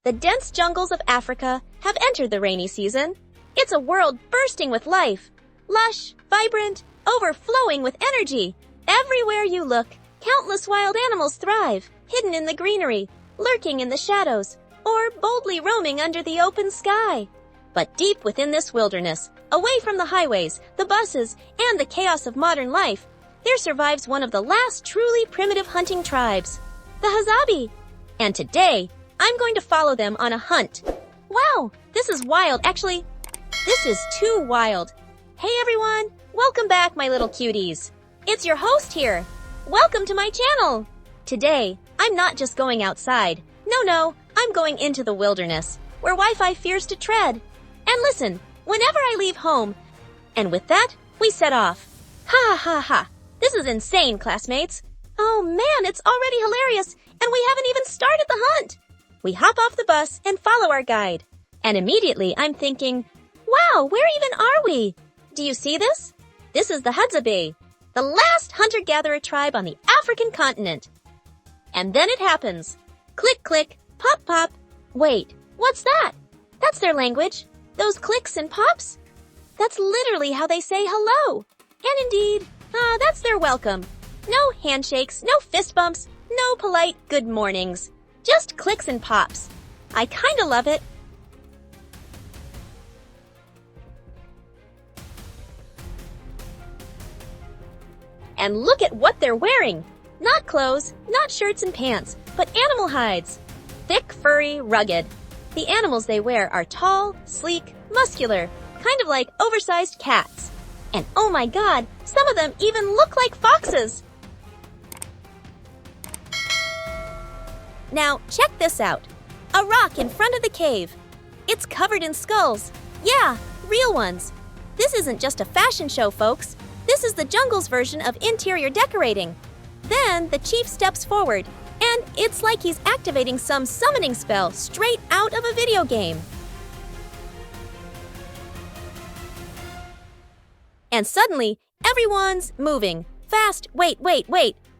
The dense jungles of Africa have entered the rainy season. It's a world bursting with life. Lush, vibrant, overflowing with energy. Everywhere you look, countless wild animals thrive, hidden in the greenery, lurking in the shadows, or boldly roaming under the open sky. But deep within this wilderness, away from the highways, the buses, and the chaos of modern life, there survives one of the last truly primitive hunting tribes, the Hazabi. And today, I'm going to follow them on a hunt. Wow, this is wild. Actually, this is too wild. Hey everyone, welcome back my little cuties. It's your host here. Welcome to my channel. Today, I'm not just going outside. No, I'm going into the wilderness, where Wi-Fi fears to tread. And listen, whenever I leave home, and with that, we set off. Ha. This is insane, classmates. Oh man, it's already hilarious, and we haven't even started the hunt. We hop off the bus and follow our guide. And immediately I'm thinking, wow, where even are we? Do you see this? This is the Hadzabe, the last hunter-gatherer tribe on the African continent. And then it happens. Click, click, pop, pop. Wait, what's that? That's their language. Those clicks and pops? That's literally how they say hello. And indeed, that's their welcome. No handshakes, no fist bumps, no polite good mornings. Just clicks and pops. I kinda love it. And look at what they're wearing. Not clothes, not shirts and pants, but animal hides. Thick, furry, rugged. The animals they wear are tall, sleek, muscular, kind of like oversized cats. And oh my god, some of them even look like foxes. Now, check this out. A rock in front of the cave. It's covered in skulls. Yeah, real ones. This isn't just a fashion show, folks. This is the jungle's version of interior decorating. Then the chief steps forward, and it's like he's activating some summoning spell straight out of a video game. And suddenly, everyone's moving. Fast, wait,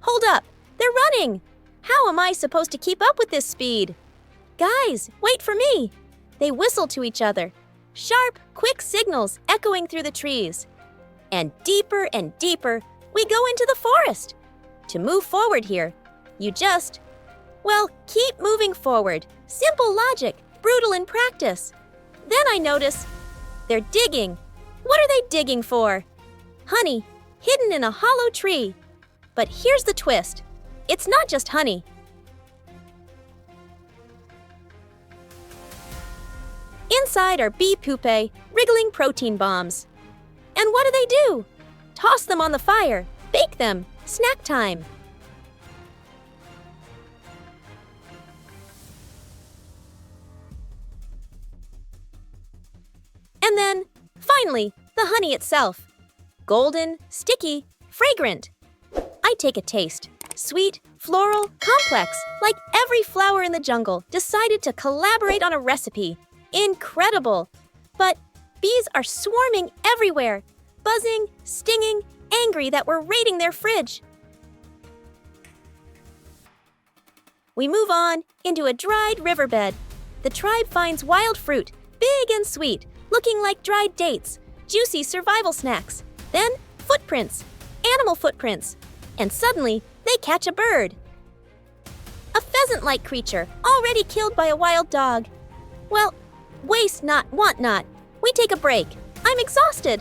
hold up. They're running. How am I supposed to keep up with this speed? Guys, wait for me. They whistle to each other. Sharp, quick signals echoing through the trees. And deeper, we go into the forest. To move forward here, you just, keep moving forward. Simple logic, brutal in practice. Then I notice they're digging. What are they digging for? Honey, hidden in a hollow tree. But here's the twist. It's not just honey. Inside are bee pupae, wriggling protein bombs. And what do? Toss them on the fire, bake them, snack time. And then, finally, the honey itself. Golden, sticky, fragrant. I take a taste. Sweet, floral, complex, like every flower in the jungle decided to collaborate on a recipe. Incredible! But bees are swarming everywhere, buzzing, stinging, angry that we're raiding their fridge. We move on into a dried riverbed. The tribe finds wild fruit, big and sweet, looking like dried dates, juicy survival snacks. Then footprints, animal footprints, and suddenly they catch a bird. A pheasant-like creature, already killed by a wild dog. Well, waste not, want not. We take a break. I'm exhausted.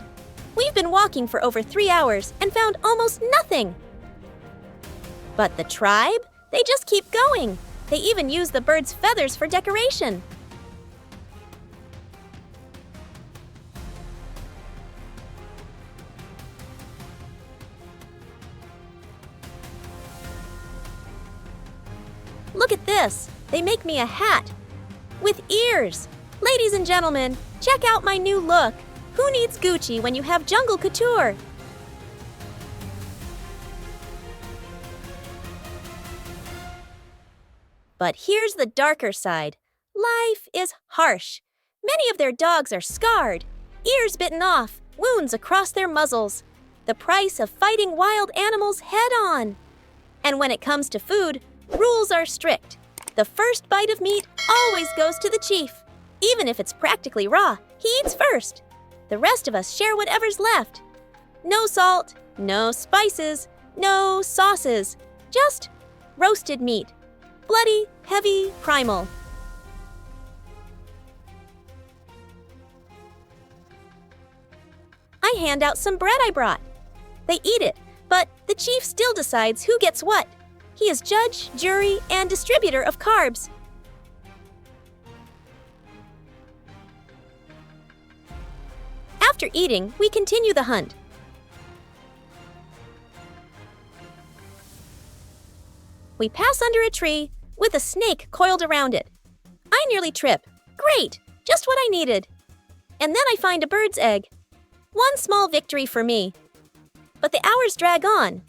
We've been walking for over 3 hours and found almost nothing. But the tribe? They just keep going. They even use the bird's feathers for decoration. Look at this. They make me a hat with ears. Ladies and gentlemen, check out my new look. Who needs Gucci when you have jungle couture? But here's the darker side. Life is harsh. Many of their dogs are scarred, ears bitten off, wounds across their muzzles. The price of fighting wild animals head on. And when it comes to food, rules are strict. The first bite of meat always goes to the chief. Even if it's practically raw, he eats first. The rest of us share whatever's left. No salt, no spices, no sauces, just roasted meat. Bloody, heavy, primal. I hand out some bread I brought. They eat it, but the chief still decides who gets what. He is judge, jury, and distributor of carbs. After eating, we continue the hunt. We pass under a tree with a snake coiled around it. I nearly trip. Great, just what I needed. And then I find a bird's egg. One small victory for me. But the hours drag on.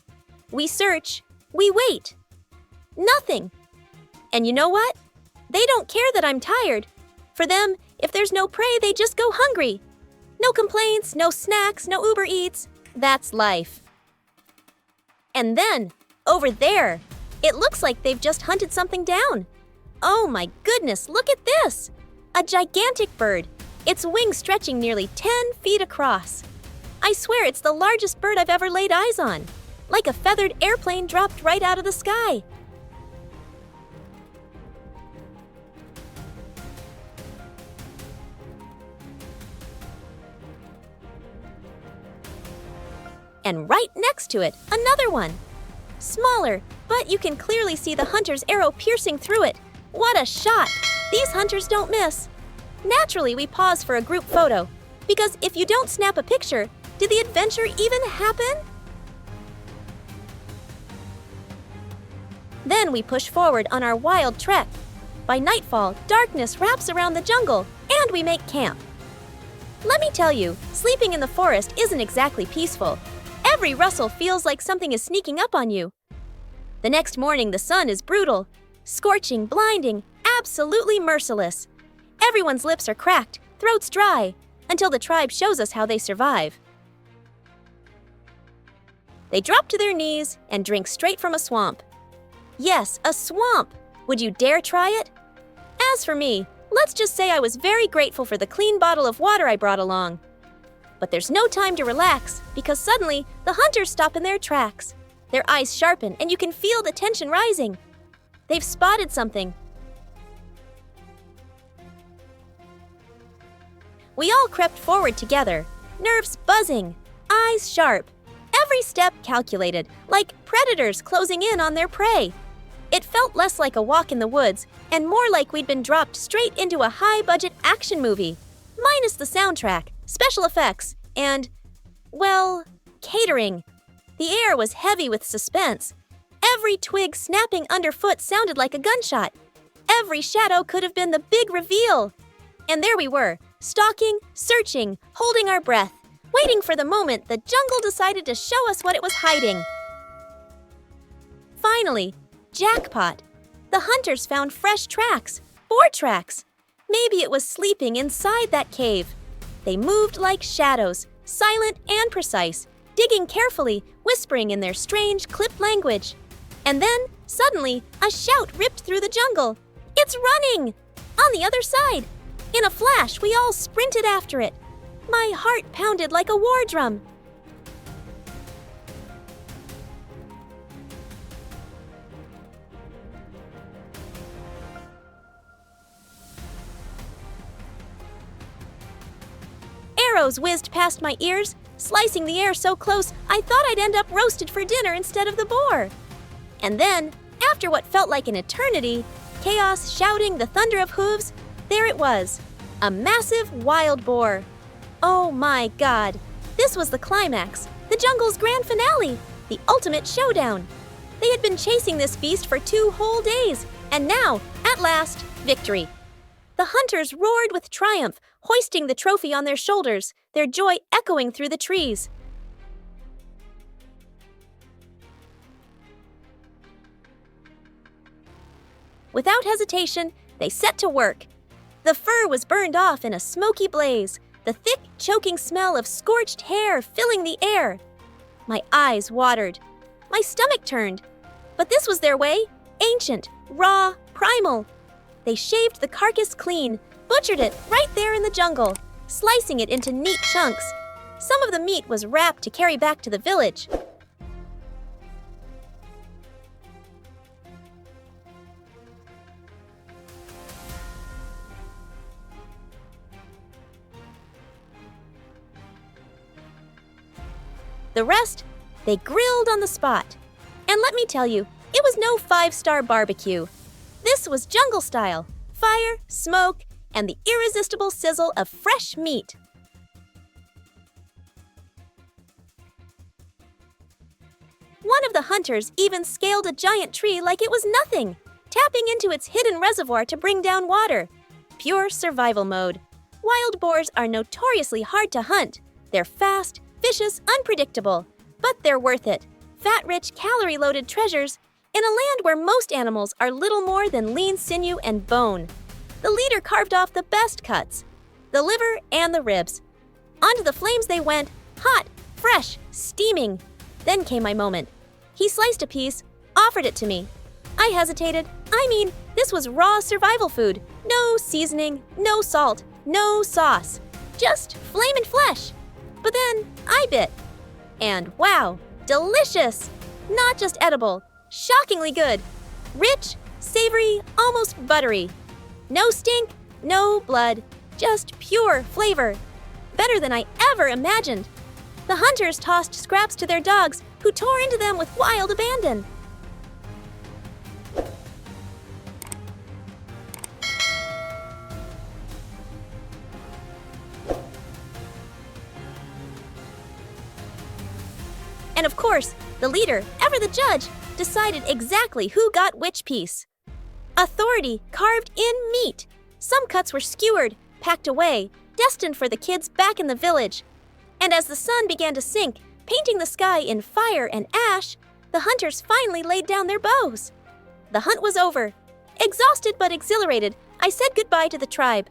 We search. We wait. Nothing. And you know what? They don't care that I'm tired. For them, if there's no prey, they just go hungry. No complaints, no snacks, no Uber Eats. That's life. And then, over there, it looks like they've just hunted something down. Oh my goodness, look at this! A gigantic bird. Its wings stretching nearly 10 feet across. I swear it's the largest bird I've ever laid eyes on. Like a feathered airplane dropped right out of the sky. And right next to it, another one. Smaller, but you can clearly see the hunter's arrow piercing through it. What a shot! These hunters don't miss. Naturally, we pause for a group photo, because if you don't snap a picture, did the adventure even happen? Then we push forward on our wild trek. By nightfall, darkness wraps around the jungle, and we make camp. Let me tell you, sleeping in the forest isn't exactly peaceful. Every rustle feels like something is sneaking up on you. The next morning, the sun is brutal, scorching, blinding, absolutely merciless. Everyone's lips are cracked, throats dry, until the tribe shows us how they survive. They drop to their knees and drink straight from a swamp. Yes, a swamp! Would you dare try it? As for me, let's just say I was very grateful for the clean bottle of water I brought along. But there's no time to relax, because suddenly the hunters stop in their tracks. Their eyes sharpen, and you can feel the tension rising. They've spotted something. We all crept forward together, nerves buzzing, eyes sharp, every step calculated, like predators closing in on their prey. It felt less like a walk in the woods and more like we'd been dropped straight into a high-budget action movie, minus the soundtrack, special effects, and, well, catering. The air was heavy with suspense. Every twig snapping underfoot sounded like a gunshot. Every shadow could have been the big reveal. And there we were, stalking, searching, holding our breath, waiting for the moment the jungle decided to show us what it was hiding. Finally, jackpot! The hunters found fresh tracks, boar tracks. Maybe it was sleeping inside that cave. They moved like shadows, silent and precise, digging carefully, whispering in their strange, clipped language. And then, suddenly, a shout ripped through the jungle. It's running! On the other side! In a flash, we all sprinted after it. My heart pounded like a war drum. Arrows whizzed past my ears, slicing the air so close I thought I'd end up roasted for dinner instead of the boar. And then, after what felt like an eternity, chaos, shouting, the thunder of hooves, there it was, a massive wild boar. Oh my God, this was the climax, the jungle's grand finale, the ultimate showdown. They had been chasing this beast for 2 whole days, and now, at last, victory. The hunters roared with triumph, hoisting the trophy on their shoulders, their joy echoing through the trees. Without hesitation, they set to work. The fur was burned off in a smoky blaze, the thick, choking smell of scorched hair filling the air. My eyes watered. My stomach turned. But this was their way, ancient, raw, primal. They shaved the carcass clean, butchered it right there in the jungle, slicing it into neat chunks. Some of the meat was wrapped to carry back to the village. The rest, they grilled on the spot. And let me tell you, it was no five-star barbecue. This was jungle style: fire, smoke, and the irresistible sizzle of fresh meat. One of the hunters even scaled a giant tree like it was nothing, tapping into its hidden reservoir to bring down water. Pure survival mode. Wild boars are notoriously hard to hunt. They're fast, vicious, unpredictable, but they're worth it. Fat-rich, calorie-loaded treasures in a land where most animals are little more than lean sinew and bone. The leader carved off the best cuts, the liver and the ribs. Onto the flames they went, hot, fresh, steaming. Then came my moment. He sliced a piece, offered it to me. I hesitated. This was raw survival food. No seasoning, no salt, no sauce. Just flamin' flesh. But then I bit. And wow, delicious! Not just edible, shockingly good. Rich, savory, almost buttery. No stink, no blood, just pure flavor. Better than I ever imagined. The hunters tossed scraps to their dogs, who tore into them with wild abandon. And of course, the leader, ever the judge, decided exactly who got which piece. Authority carved in meat. Some cuts were skewered, packed away, destined for the kids back in the village. And as the sun began to sink, painting the sky in fire and ash, the hunters finally laid down their bows. The hunt was over. Exhausted but exhilarated, I said goodbye to the tribe.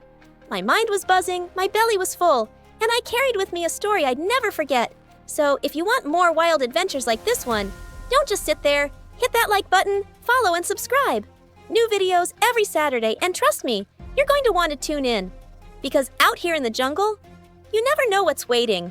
My mind was buzzing, my belly was full, and I carried with me a story I'd never forget. So if you want more wild adventures like this one, don't just sit there. Hit that like button, follow, and subscribe. New videos every Saturday, and trust me, you're going to want to tune in. Because out here in the jungle, you never know what's waiting.